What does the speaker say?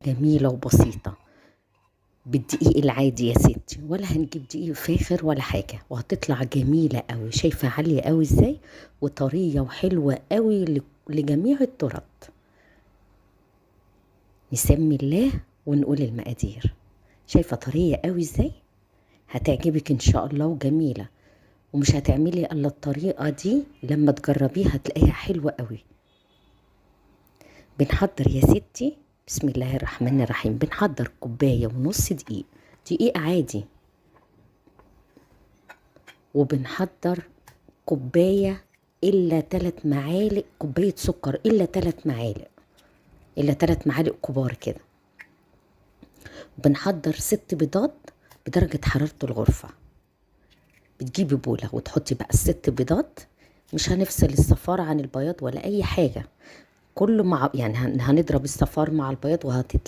جميلة وبسيطة بالدقيق العادي يا ستي، ولا هنجيب دقيق فاخر ولا حاجة، وهتطلع جميلة قوي. شايفة عالية قوي ازاي، وطرية وحلوة قوي لجميع الطرق. نسمي الله ونقول المقادير. شايفة طرية قوي ازاي، هتعجبك ان شاء الله وجميلة. ومش هتعملي الا الطريقة دي، لما تجربيها هتلاقيها حلوة قوي. بنحضر يا ستي بسم الله الرحمن الرحيم، بنحضر كوباية ونص دقيق، دقيق عادي. وبنحضر كوباية إلا 3 معالق، كوباية سكر إلا 3 معالق، إلا 3 معالق كبار كده. بنحضر 6 بيضات بدرجة حرارة الغرفة. بتجيبي بولة وتحطي بقى ال6 بيضات، مش هنفصل الصفار عن البياض ولا أي حاجة، كله مع يعني هنضرب الصفار مع البياض وهتطلع